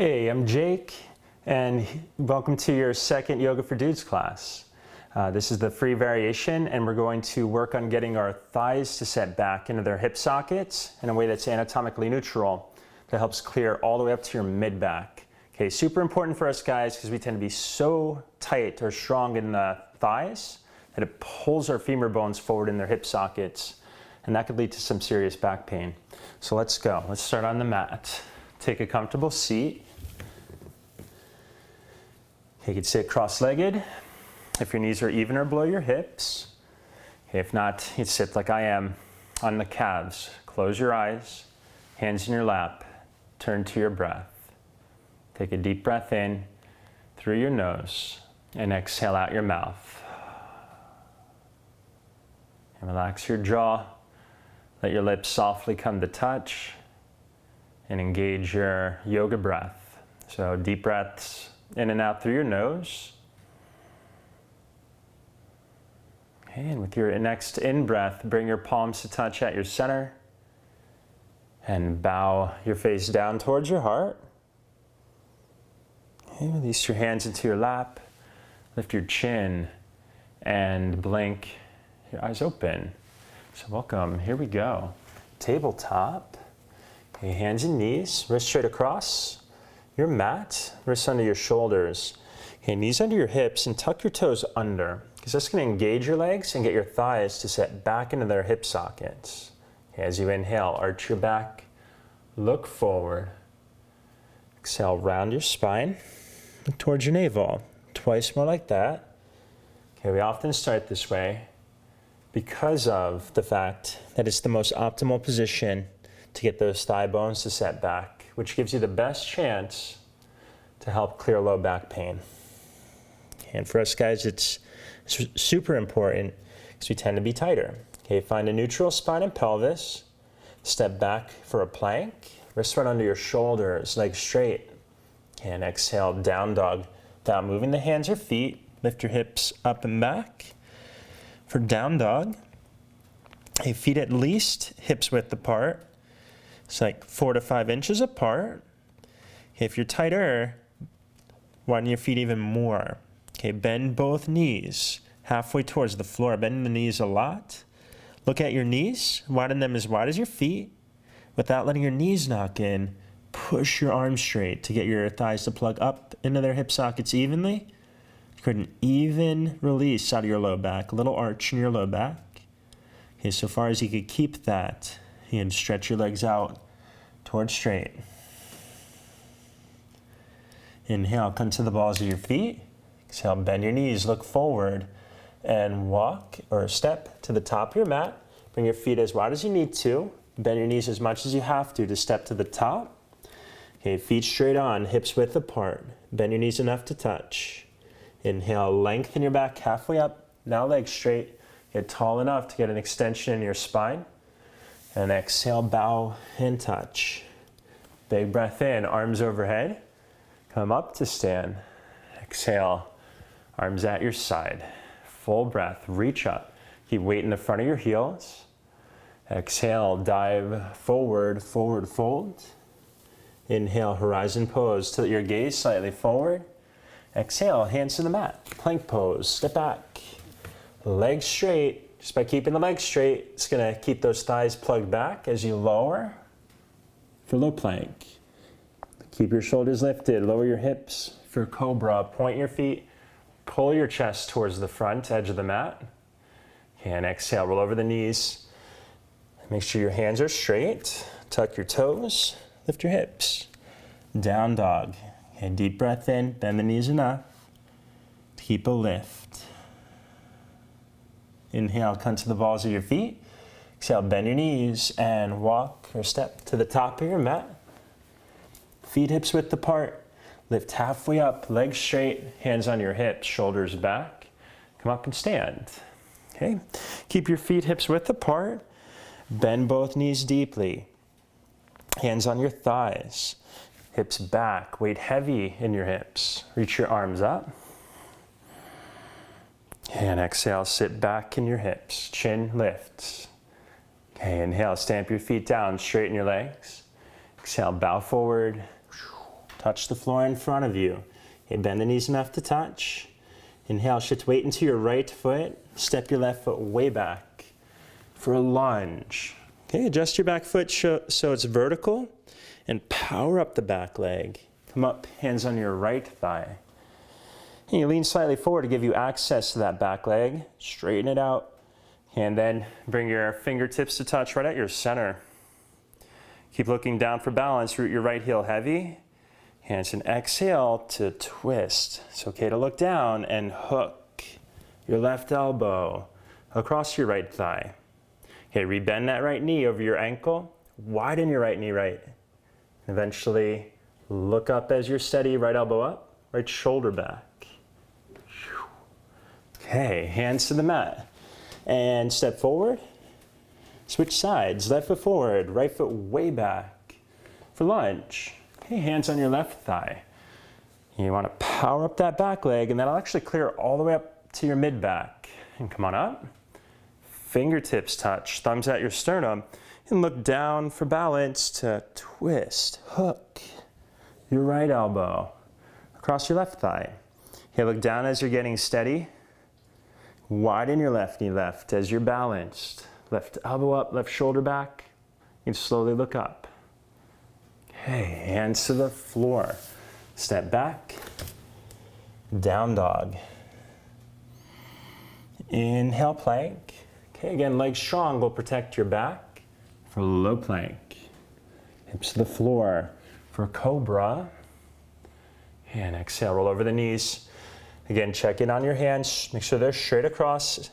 Hey, I'm Jake, and welcome to your second Yoga for Dudes class. This is the free variation, and we're going to work on getting our thighs to set back into their hip sockets in a way that's anatomically neutral, that helps clear all the way up to your mid-back. Okay, super important for us guys because we tend to be so tight or strong in the thighs that it pulls our femur bones forward in their hip sockets, and that could lead to some serious back pain. So let's go. Let's start on the mat. Take a comfortable seat. You can sit cross-legged if your knees are even or below your hips. If not, you sit like I am on the calves. Close your eyes, hands in your lap, turn to your breath. Take a deep breath in through your nose and exhale out your mouth. And relax your jaw. Let your lips softly come to touch and engage your yoga breath. So deep breaths in and out through your nose. Okay, and with your next in-breath, bring your palms to touch at your center and bow your face down towards your heart. Okay, release your hands into your lap, lift your chin, and blink your eyes open. So welcome, here we go. Tabletop. Okay, hands and knees, wrists straight across your mat, wrists under your shoulders. Okay, knees under your hips, and tuck your toes under, because that's going to engage your legs and get your thighs to set back into their hip sockets. Okay, as you inhale, arch your back, look forward. Exhale, round your spine, look towards your navel. Twice more like that. Okay, we often start this way because of the fact that it's the most optimal position to get those thigh bones to set back, which gives you the best chance to help clear low back pain. And for us guys, it's super important because we tend to be tighter. Okay, find a neutral spine and pelvis. Step back for a plank. Wrists right under your shoulders, legs straight. And exhale, down dog. Without moving the hands or feet, lift your hips up and back. For down dog, feet at least hips width apart. It's like 4 to 5 inches apart. Okay, if you're tighter, widen your feet even more. Okay, bend both knees halfway towards the floor. Bend the knees a lot. Look at your knees. Widen them as wide as your feet. Without letting your knees knock in, push your arms straight to get your thighs to plug up into their hip sockets evenly. Create an even release out of your low back. A little arch in your low back. Okay, so far as you could keep that. And stretch your legs out towards straight. Inhale, come to the balls of your feet. Exhale, bend your knees, look forward, and walk or step to the top of your mat. Bring your feet as wide as you need to. Bend your knees as much as you have to step to the top. Okay, feet straight on, hips width apart. Bend your knees enough to touch. Inhale, lengthen your back halfway up. Now legs straight. Get tall enough to get an extension in your spine. And exhale, bow and touch. Big breath in, arms overhead. Come up to stand. Exhale, arms at your side. Full breath, reach up. Keep weight in the front of your heels. Exhale, dive forward, forward fold. Inhale, horizon pose. Tilt your gaze slightly forward. Exhale, hands to the mat. Plank pose, step back. Legs straight. Just by keeping the legs straight, it's going to keep those thighs plugged back as you lower for low plank. Keep your shoulders lifted, lower your hips for cobra. Point your feet, pull your chest towards the front edge of the mat. And exhale, roll over the knees. Make sure your hands are straight. Tuck your toes, lift your hips. Down dog. And deep breath in, bend the knees enough to keep a lift. Inhale, come to the balls of your feet. Exhale, bend your knees and walk or step to the top of your mat. Feet hips width apart. Lift halfway up, legs straight, hands on your hips, shoulders back. Come up and stand. Okay, keep your feet hips width apart. Bend both knees deeply. Hands on your thighs. Hips back, weight heavy in your hips. Reach your arms up. And exhale, sit back in your hips, chin lifts. Okay, inhale, stamp your feet down, straighten your legs. Exhale, bow forward. Touch the floor in front of you. Okay, bend the knees enough to touch. Inhale, shift weight into your right foot. Step your left foot way back for a lunge. Okay, adjust your back foot so it's vertical and power up the back leg. Come up, hands on your right thigh. And you lean slightly forward to give you access to that back leg. Straighten it out. And then bring your fingertips to touch right at your center. Keep looking down for balance. Root your right heel heavy. Hands and exhale to twist. It's okay to look down and hook your left elbow across your right thigh. Okay, rebend that right knee over your ankle. Widen your right knee right. Eventually, look up as you're steady. Right elbow up, right shoulder back. Okay, hands to the mat. And step forward. Switch sides. Left foot forward, right foot way back for lunge. Okay, hands on your left thigh. You want to power up that back leg, and that'll actually clear all the way up to your mid back. And come on up. Fingertips touch, thumbs at your sternum, and look down for balance to twist, hook your right elbow across your left thigh. Okay, look down as you're getting steady. Widen your left knee left as you're balanced. Left elbow up, left shoulder back. You can slowly look up. Okay, hands to the floor. Step back, down dog. Inhale, plank. Okay, again, legs strong will protect your back for low plank. Hips to the floor for cobra. And exhale, roll over the knees. Again, check in on your hands. Make sure they're straight across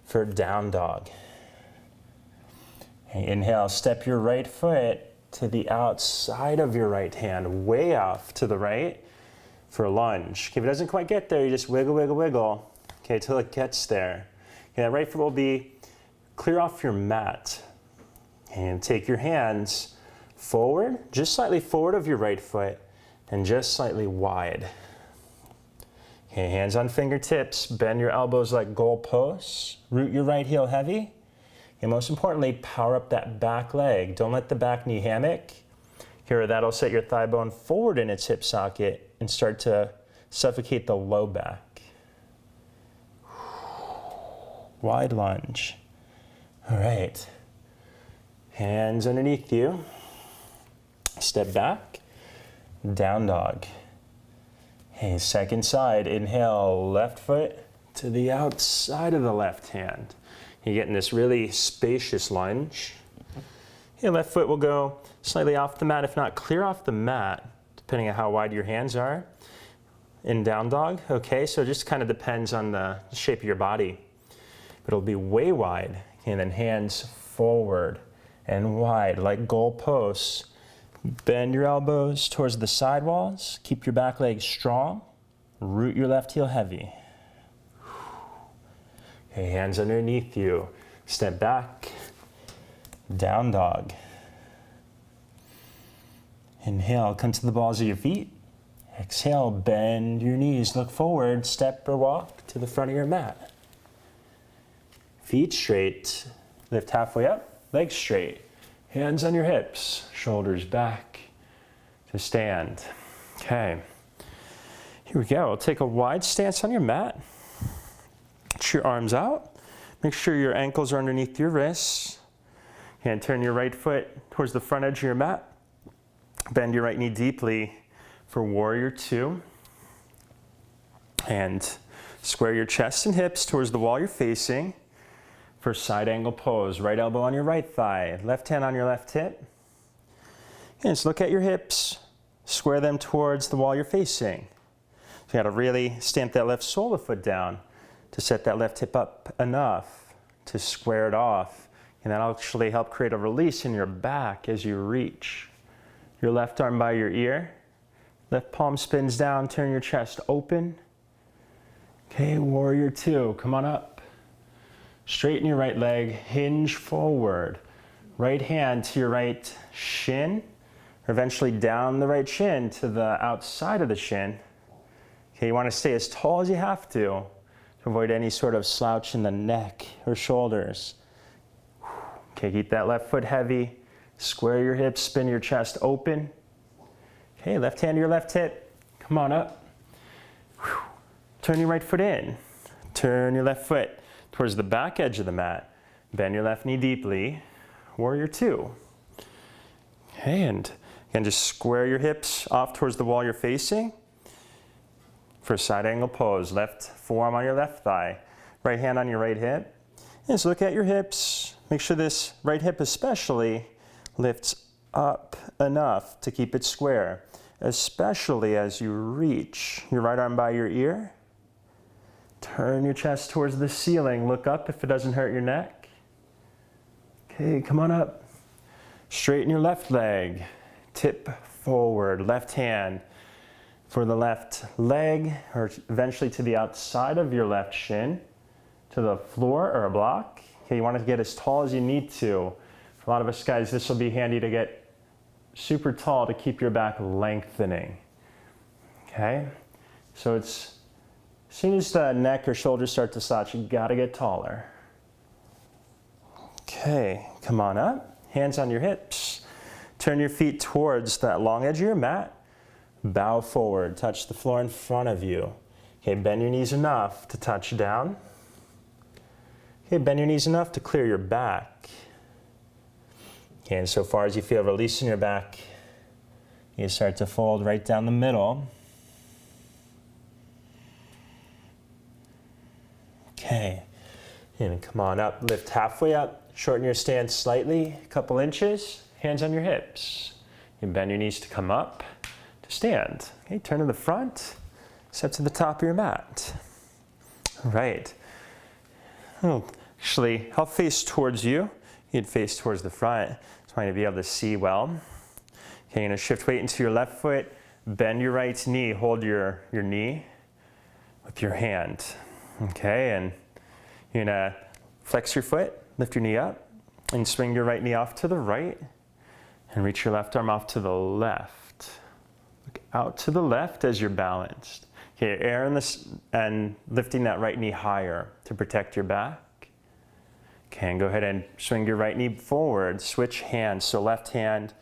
for down dog. Okay, inhale, step your right foot to the outside of your right hand, way off to the right for a lunge. Okay, if it doesn't quite get there, you just wiggle, wiggle, wiggle, okay, till it gets there. Okay, that right foot will be clear off your mat. And take your hands forward, just slightly forward of your right foot, and just slightly wide. Okay, hands on fingertips, bend your elbows like goal posts, root your right heel heavy, and most importantly, power up that back leg. Don't let the back knee hammock. Here, that'll set your thigh bone forward in its hip socket and start to suffocate the low back. Wide lunge. All right, hands underneath you. Step back, down dog. Okay, second side, inhale, left foot to the outside of the left hand. You're getting this really spacious lunge. Your left foot will go slightly off the mat, if not clear off the mat, depending on how wide your hands are. In down dog, okay, so it just kind of depends on the shape of your body. But it'll be way wide, and then hands forward and wide like goal posts. Bend your elbows towards the side walls. Keep your back leg strong. Root your left heel heavy. Okay, hands underneath you. Step back. Down dog. Inhale, come to the balls of your feet. Exhale, bend your knees. Look forward. Step or walk to the front of your mat. Feet straight. Lift halfway up. Legs straight. Hands on your hips, shoulders back to stand. Okay, here we go. Take a wide stance on your mat. Reach your arms out. Make sure your ankles are underneath your wrists. And turn your right foot towards the front edge of your mat. Bend your right knee deeply for warrior two. And square your chest and hips towards the wall you're facing. For side angle pose, right elbow on your right thigh, left hand on your left hip. And just look at your hips, square them towards the wall you're facing. So you gotta really stamp that left sole of the foot down to set that left hip up enough to square it off. And that'll actually help create a release in your back as you reach. Your left arm by your ear, left palm spins down, turn your chest open. Okay, warrior two, come on up. Straighten your right leg, hinge forward. Right hand to your right shin, or eventually down the right shin to the outside of the shin. Okay, you want to stay as tall as you have to avoid any sort of slouch in the neck or shoulders. Okay, keep that left foot heavy. Square your hips, spin your chest open. Okay, left hand to your left hip. Come on up. Whew. Turn your right foot in. Turn your left foot towards the back edge of the mat. Bend your left knee deeply. Warrior two. Okay, and again, just square your hips off towards the wall you're facing. For a side angle pose, left forearm on your left thigh, right hand on your right hip. And just look at your hips. Make sure this right hip especially lifts up enough to keep it square, especially as you reach your right arm by your ear. Turn your chest towards the ceiling. Look up if it doesn't hurt your neck. Okay, come on up. Straighten your left leg. Tip forward. Left hand for the left leg, or eventually to the outside of your left shin, to the floor or a block. Okay, you want to get as tall as you need to. For a lot of us guys, this will be handy to get super tall to keep your back lengthening. Okay, so it's as soon as the neck or shoulders start to slouch, you gotta get taller. Okay, come on up, hands on your hips. Turn your feet towards that long edge of your mat. Bow forward, touch the floor in front of you. Okay, bend your knees enough to touch down. Okay, bend your knees enough to clear your back. Okay, and so far as you feel releasing your back, you start to fold right down the middle. Okay, and come on up, lift halfway up, shorten your stance slightly, a couple inches, hands on your hips. You bend your knees to come up, to stand. Okay, turn to the front, step to the top of your mat. All right. Oh, actually, I'll face towards you. You'd face towards the front. Just want you to be able to see well. Okay, you're gonna shift weight into your left foot, bend your right knee, hold your knee with your hand. Okay, and you're gonna flex your foot, lift your knee up, and swing your right knee off to the right, and reach your left arm off to the left. Look out to the left as you're balanced. Okay, air in this and lifting that right knee higher to protect your back. Okay, and go ahead and swing your right knee forward, switch hands, so left hand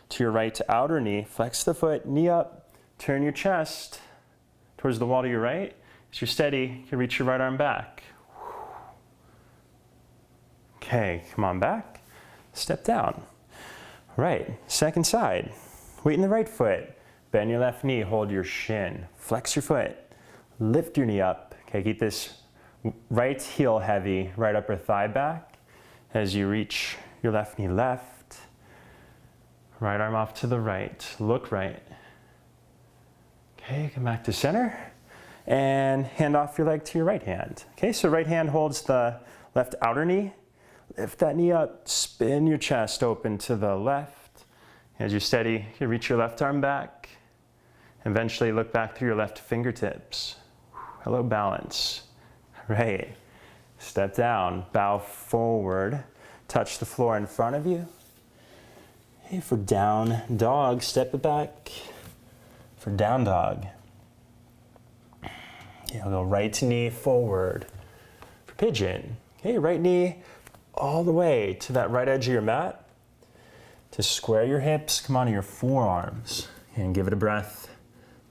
to your right outer knee, flex the foot, knee up, turn your chest towards the wall to your right. As you're steady, you can reach your right arm back. Okay, come on back, step down. All right, second side. Weight in the right foot, bend your left knee, hold your shin, flex your foot, lift your knee up. Okay, keep this right heel heavy, right upper thigh back. As you reach your left knee left, right arm off to the right, look right. Okay, come back to center. And hand off your leg to your right hand. Okay, so right hand holds the left outer knee. Lift that knee up, spin your chest open to the left. As you're steady, you reach your left arm back. Eventually look back through your left fingertips. Hello, balance. Right, step down, bow forward, touch the floor in front of you. Okay, for down dog, step it back. For down dog. Okay, I'll go right knee forward for pigeon. Okay, right knee all the way to that right edge of your mat. To square your hips, come onto your forearms and give it a breath.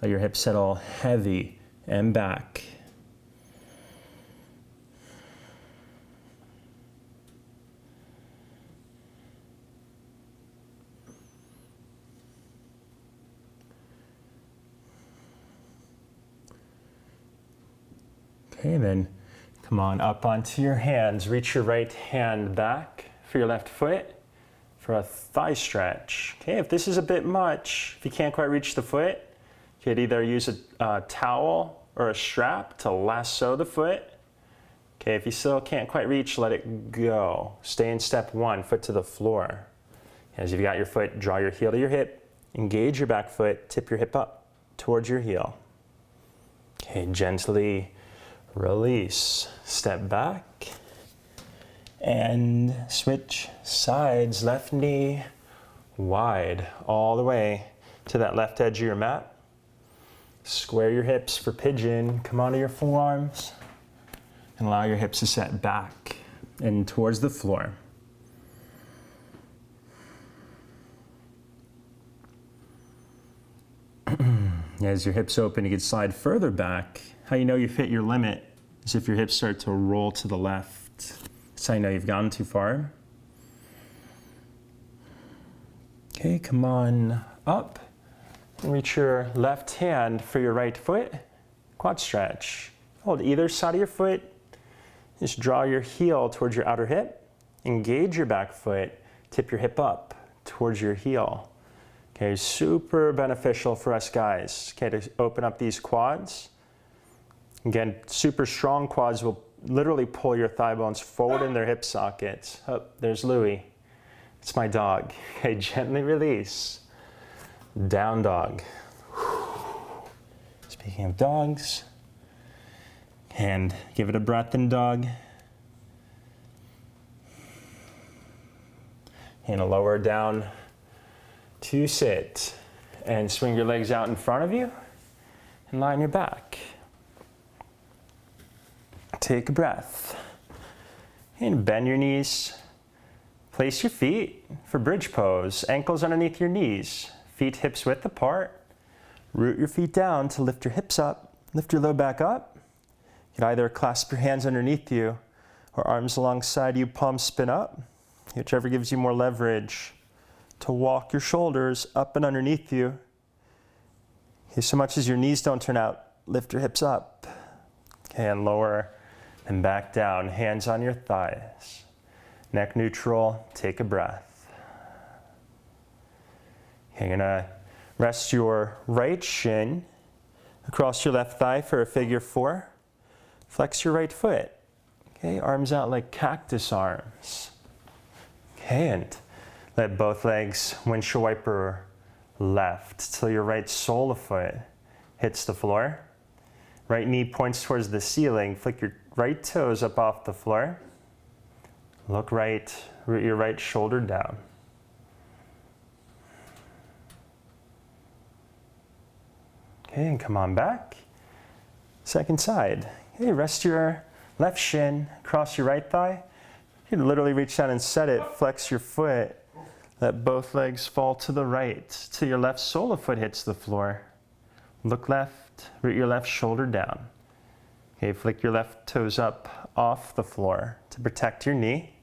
Let your hips settle heavy and back. Okay, then come on up onto your hands. Reach your right hand back for your left foot for a thigh stretch. Okay, if this is a bit much, if you can't quite reach the foot, you could either use a towel or a strap to lasso the foot. Okay, if you still can't quite reach, let it go. Stay in step one, foot to the floor. As you've got your foot, draw your heel to your hip, engage your back foot, tip your hip up towards your heel. Okay, gently release, step back, and switch sides, left knee wide, all the way to that left edge of your mat. Square your hips for pigeon, come onto your forearms, and allow your hips to set back and towards the floor. As your hips open, you can slide further back. How you know you've hit your limit is if your hips start to roll to the left. That's how you know you've gone too far. Okay, come on up. Reach your left hand for your right foot. Quad stretch. Hold either side of your foot. Just draw your heel towards your outer hip. Engage your back foot. Tip your hip up towards your heel. Okay, super beneficial for us guys. Okay, to open up these quads. Again, super strong quads will literally pull your thigh bones forward in their hip sockets. Oh, there's Louie. It's my dog. Okay, gently release. Down dog. Speaking of dogs, and give it a breath in dog. And a lower down to sit. And swing your legs out in front of you and lie on your back. Take a breath. And bend your knees. Place your feet for bridge pose. Ankles underneath your knees. Feet hips width apart. Root your feet down to lift your hips up. Lift your low back up. You can either clasp your hands underneath you or arms alongside you, palms spin up. Whichever gives you more leverage to walk your shoulders up and underneath you. Okay, so much as your knees don't turn out, lift your hips up. Okay, and lower and back down. Hands on your thighs. Neck neutral, take a breath. Okay, you're gonna rest your right shin across your left thigh for a figure 4. Flex your right foot. Okay, arms out like cactus arms. Okay, and let both legs windshield wiper left till your right sole of foot hits the floor. Right knee points towards the ceiling. Flick your right toes up off the floor. Look right, root your right shoulder down. Okay, and come on back. Second side. Okay, rest your left shin across your right thigh. You can literally reach down and set it. Flex your foot. Let both legs fall to the right till your left sole of foot hits the floor. Look left, root your left shoulder down. Okay, flick your left toes up off the floor to protect your knee.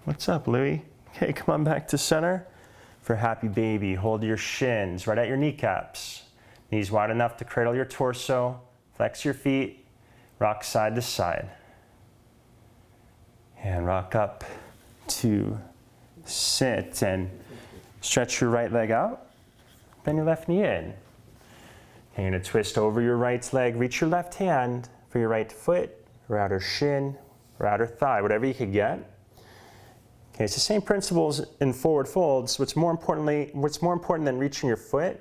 What's up, Louie? Okay, come on back to center for happy baby. Hold your shins right at your kneecaps. Knees wide enough to cradle your torso. Flex your feet. Rock side to side. And rock up to sit and stretch your right leg out. Bend your left knee in. And you're gonna twist over your right leg. Reach your left hand for your right foot, or outer shin, or outer thigh, whatever you could get. Okay, it's the same principles in forward folds. What's more important than reaching your foot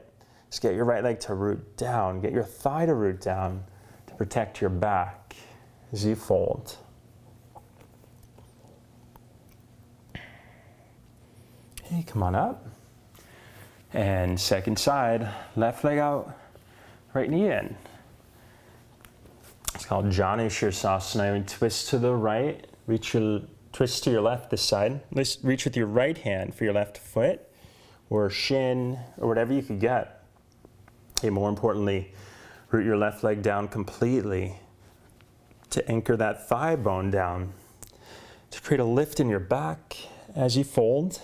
is get your right leg to root down. Get your thigh to root down to protect your back as you fold. Okay, come on up. And second side, left leg out, right knee in. It's called Janu Shirsasana. You twist to the right, twist to your left this side. Reach with your right hand for your left foot or shin or whatever you could get. Okay, more importantly, root your left leg down completely to anchor that thigh bone down, to create a lift in your back as you fold.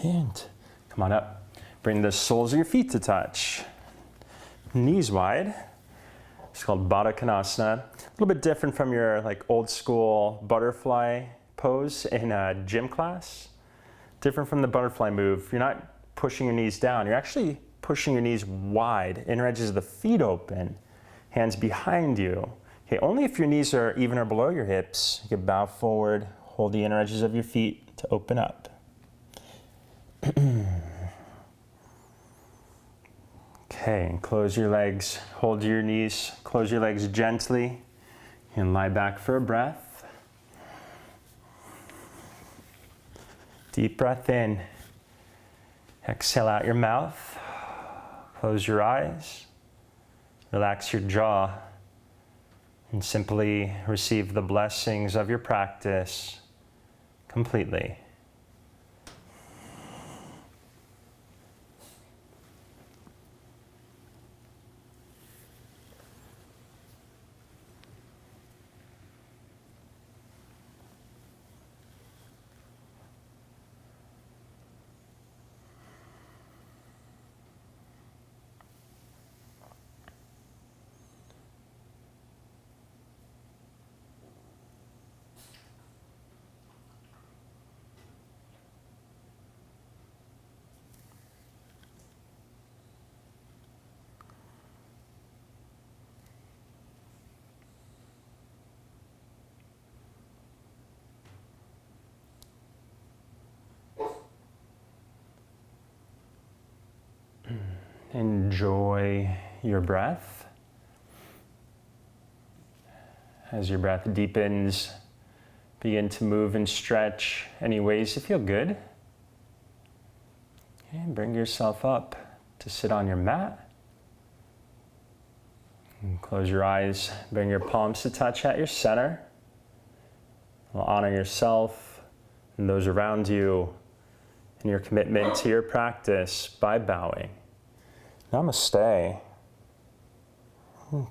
And come on up. Bring the soles of your feet to touch. Knees wide. It's called Baddha Konasana. A little bit different from your old school butterfly pose in a gym class. Different from the butterfly move. You're not pushing your knees down. You're actually pushing your knees wide. Inner edges of the feet open. Hands behind you. Okay, only if your knees are even or below your hips. You can bow forward. Hold the inner edges of your feet to open up. Okay, and close your legs, hold your knees, close your legs gently, and lie back for a breath. Deep breath in, exhale out your mouth, close your eyes, relax your jaw, And simply receive the blessings of your practice completely. Enjoy your breath. As your breath deepens, begin to move and stretch any ways you feel good. And bring yourself up to sit on your mat. And close your eyes, bring your palms to touch at your center. You'll honor yourself and those around you and your commitment to your practice by bowing. Namaste.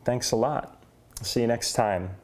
Thanks a lot. See you next time.